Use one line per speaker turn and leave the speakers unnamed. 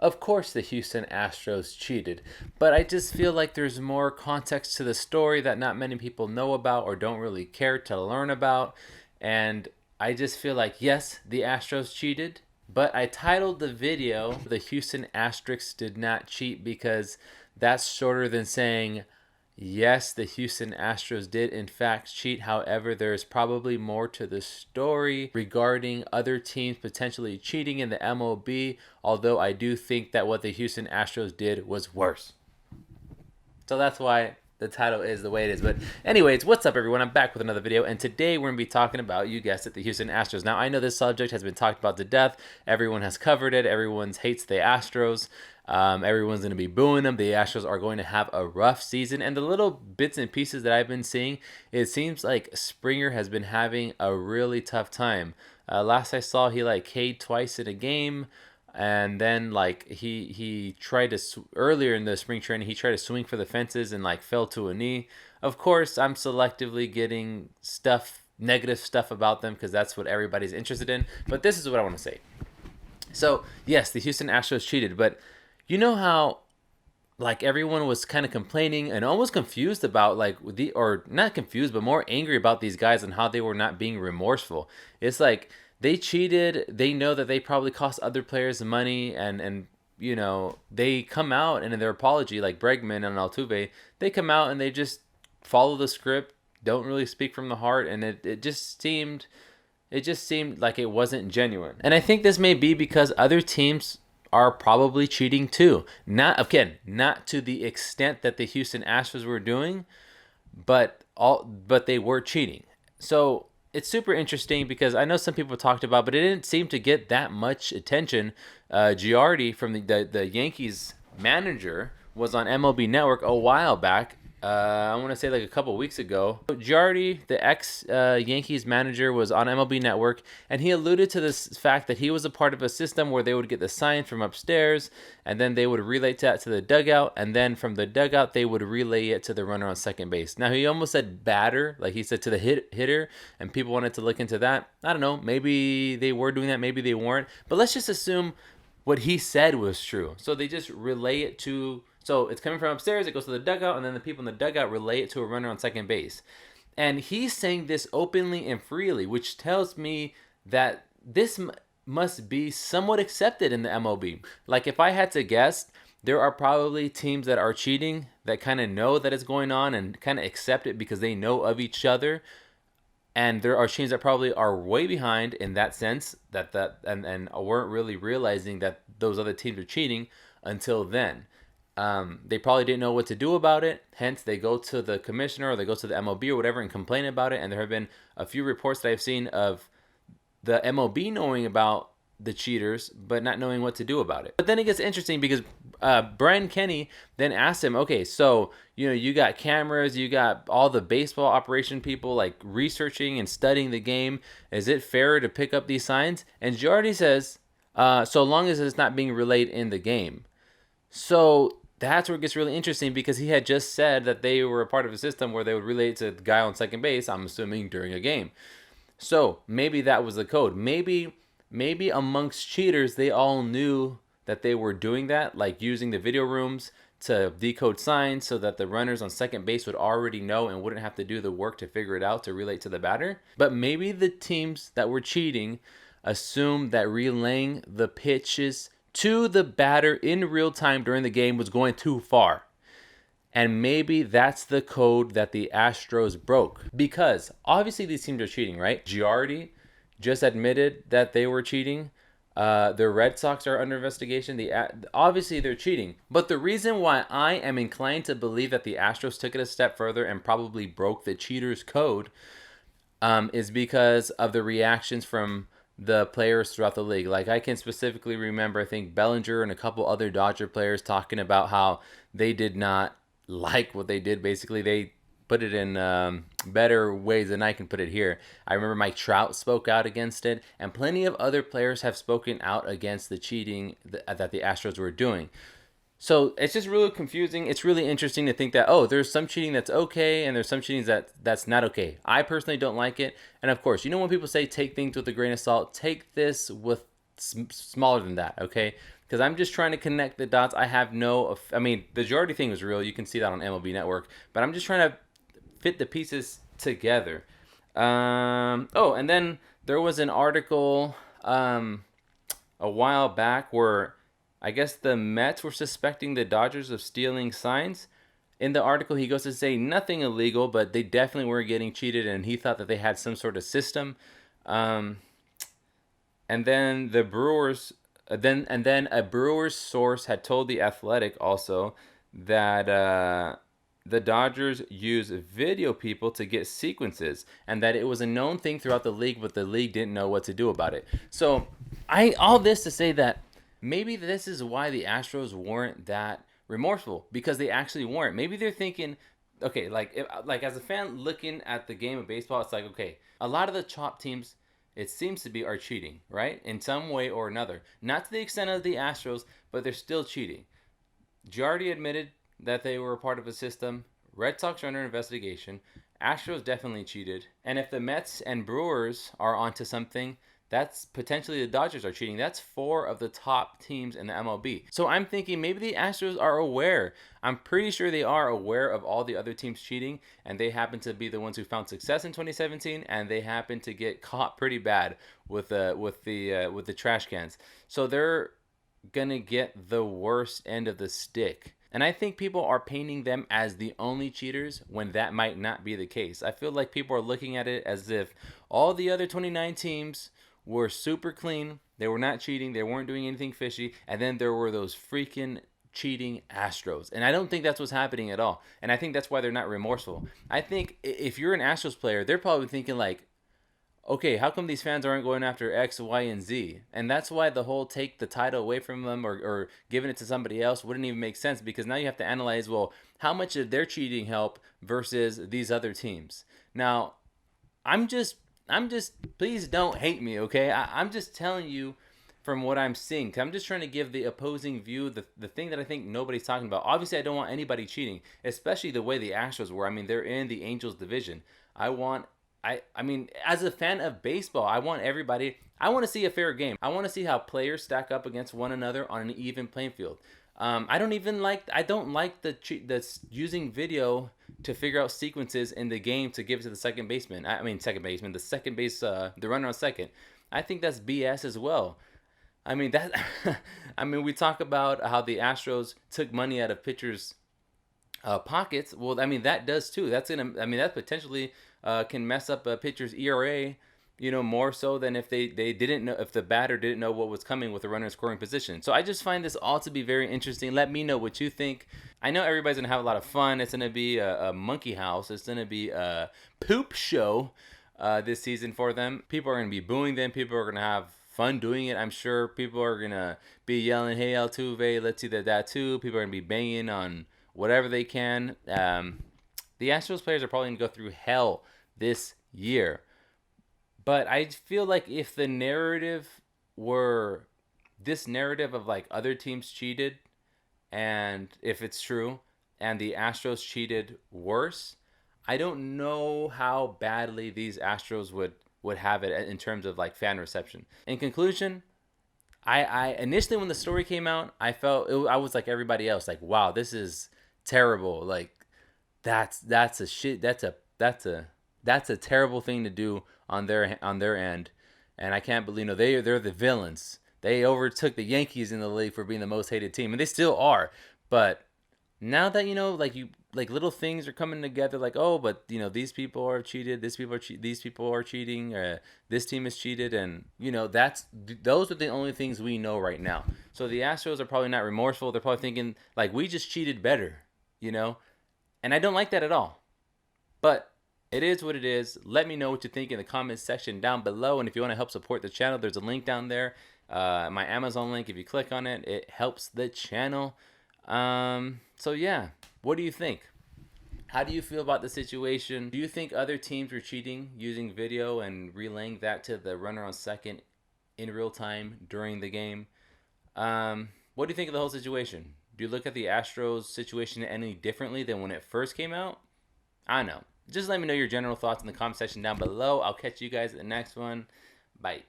Of course, the Houston Astros cheated, but I just feel like there's more context to the story that not many people know about or don't really care to learn about. And I just feel like, yes, the Astros cheated, but I titled the video, The Houston Asterisks Did Not Cheat, because that's shorter than saying, yes, the Houston Astros did in fact cheat. However, there's probably more to the story regarding other teams potentially cheating in the MLB, although I do think that what the Houston Astros did was worse. So that's why the title is the way it is. But anyways, what's up everyone? I'm back with another video, and today we're going to be talking about, you guessed it, the Houston Astros. Now, I know this subject has been talked about to death. Everyone has covered it. Everyone hates the Astros. Everyone's going to be booing them. The Astros are going to have a rough season. And the little bits and pieces that I've been seeing, it seems like Springer has been having a really tough time. Last I saw, he like K'd twice in a game. And then like he tried to earlier in the spring training, he tried to swing for the fences and like fell to a knee. Of course, I'm selectively getting negative stuff about them because that's what everybody's interested in. But this is what I want to say. So yes, the Houston Astros cheated, but you know how like everyone was kind of complaining and almost confused about like or not confused, but more angry about these guys and how they were not being remorseful. It's like they cheated. They know that they probably cost other players money, and you know, they come out and in their apology, like Bregman and Altuve, they come out and they just follow the script, don't really speak from the heart, and it just seemed like it wasn't genuine. And I think this may be because other teams are probably cheating too. Not to the extent that the Houston Astros were doing, but they were cheating. So it's super interesting because I know some people talked about, but it didn't seem to get that much attention. Giardi from the Yankees manager was on MLB Network a while back. I want to say like a couple weeks ago. Giardi, the ex-Yankees manager, was on MLB Network, and he alluded to this fact that he was a part of a system where they would get the sign from upstairs, and then they would relay that to the dugout, and then from the dugout they would relay it to the runner on second base. Now, he almost said batter, like he said to the hitter, and people wanted to look into that. I don't know, maybe they were doing that, maybe they weren't, but let's just assume what he said was true. So they just relay it to... So it's coming from upstairs, it goes to the dugout, and then the people in the dugout relay it to a runner on second base. And he's saying this openly and freely, which tells me that this must be somewhat accepted in the MLB. Like, if I had to guess, there are probably teams that are cheating that kind of know that it's going on and kind of accept it because they know of each other. And there are teams that probably are way behind in that sense, and weren't really realizing that those other teams are cheating until then. They probably didn't know what to do about it. Hence, they go to the commissioner or they go to the MLB or whatever and complain about it. And there have been a few reports that I've seen of the MLB knowing about the cheaters, but not knowing what to do about it. But then it gets interesting because Brian Kenny then asked him, okay, so, you know, you got cameras, you got all the baseball operation people like researching and studying the game. Is it fair to pick up these signs? And Giardi says, so long as it's not being relayed in the game. So that's where it gets really interesting because he had just said that they were a part of a system where they would relay it to the guy on second base, I'm assuming, during a game. So maybe that was the code. Maybe amongst cheaters, they all knew that they were doing that, like using the video rooms to decode signs so that the runners on second base would already know and wouldn't have to do the work to figure it out to relate to the batter. But maybe the teams that were cheating assumed that relaying the pitches to the batter in real time during the game was going too far. And maybe that's the code that the Astros broke. Because obviously these teams are cheating, right? Giardi just admitted that they were cheating. The Red Sox are under investigation. Obviously they're cheating. But the reason why I am inclined to believe that the Astros took it a step further and probably broke the cheaters' code is because of the reactions from the players throughout the league. Like, I can specifically remember, I think, Bellinger and a couple other Dodger players talking about how they did not like what they did. Basically, they put it in better ways than I can put it here. I remember Mike Trout spoke out against it, and plenty of other players have spoken out against the cheating that the Astros were doing. So it's just really confusing. It's really interesting to think that, oh, there's some cheating that's okay and there's some cheating that's not okay. I personally don't like it. And of course, you know when people say take things with a grain of salt, take this with smaller than that, okay? Because I'm just trying to connect the dots. I have no, I mean, the Jordy thing was real. You can see that on MLB Network. But I'm just trying to fit the pieces together. Oh, and then there was an article a while back where I guess the Mets were suspecting the Dodgers of stealing signs. In the article, he goes to say nothing illegal, but they definitely were getting cheated, and he thought that they had some sort of system. Um, and then the Brewers, then a Brewers source had told the Athletic also that the Dodgers use video people to get sequences, and that it was a known thing throughout the league, but the league didn't know what to do about it. So, all this to say that maybe this is why the Astros weren't that remorseful, because they actually weren't. Maybe they're thinking, okay, like as a fan looking at the game of baseball, it's like, okay, a lot of the top teams, it seems to be, are cheating, right, in some way or another. Not to the extent of the Astros, but they're still cheating. Giardi admitted that they were a part of a system. Red Sox are under investigation. Astros definitely cheated. And if the Mets and Brewers are onto something, that's potentially the Dodgers are cheating. That's 4 of the top teams in the MLB. So I'm thinking maybe the Astros are aware. I'm pretty sure they are aware of all the other teams cheating, and they happen to be the ones who found success in 2017, and they happen to get caught pretty bad with the trash cans. So they're gonna get the worst end of the stick. And I think people are painting them as the only cheaters when that might not be the case. I feel like people are looking at it as if all the other 29 teams were super clean. They were not cheating. They weren't doing anything fishy. And then there were those freaking cheating Astros. And I don't think that's what's happening at all. And I think that's why they're not remorseful. I think if you're an Astros player, they're probably thinking like, okay, how come these fans aren't going after X, Y, and Z? And that's why the whole take the title away from them or giving it to somebody else wouldn't even make sense, because now you have to analyze, well, how much did their cheating help versus these other teams? Now, I'm just, please don't hate me, okay? I'm just telling you from what I'm seeing. I'm just trying to give the opposing view, the thing that I think nobody's talking about. Obviously, I don't want anybody cheating, especially the way the Astros were. I mean, they're in the Angels division. I mean, as a fan of baseball, I want to see a fair game. I want to see how players stack up against one another on an even playing field. I don't like the using video to figure out sequences in the game to give it to the second baseman. The second base, the runner on second. I think that's BS as well. I mean, we talk about how the Astros took money out of pitchers' pockets. Well, I mean, that does too. That potentially can mess up a pitcher's ERA, more so than if they didn't know, if the batter didn't know what was coming with the runner in scoring position. So I just find this all to be very interesting. Let me know what you think. I know everybody's going to have a lot of fun. It's going to be a monkey house. It's going to be a poop show this season for them. People are going to be booing them. People are going to have fun doing it. I'm sure people are going to be yelling, hey, Altuve, let's see that too. People are going to be banging on whatever they can. The Astros players are probably going to go through hell this year. But I feel like if the narrative were this narrative of like other teams cheated, and if it's true, and the Astros cheated worse, I don't know how badly these Astros would have it in terms of like fan reception. In conclusion, I initially when the story came out, I was like everybody else, like, wow, this is terrible. Like that's a terrible thing to do on their end, and I can't believe they're the villains. They overtook the Yankees in the league for being the most hated team, and they still are. But now that like little things are coming together, like, oh, but these people are cheated, these people are cheating, this team is cheated, and those are the only things we know right now. So the Astros are probably not remorseful. They're probably thinking like, we just cheated better, and I don't like that at all. But it is what it is. Let me know what you think in the comments section down below. And if you want to help support the channel, there's a link down there. My Amazon link. If you click on it, it helps the channel. So yeah, what do you think? How do you feel about the situation? Do you think other teams were cheating using video and relaying that to the runner on second in real time during the game? What do you think of the whole situation? Do you look at the Astros situation any differently than when it first came out? I don't know. Just let me know your general thoughts in the comment section down below. I'll catch you guys at the next one. Bye.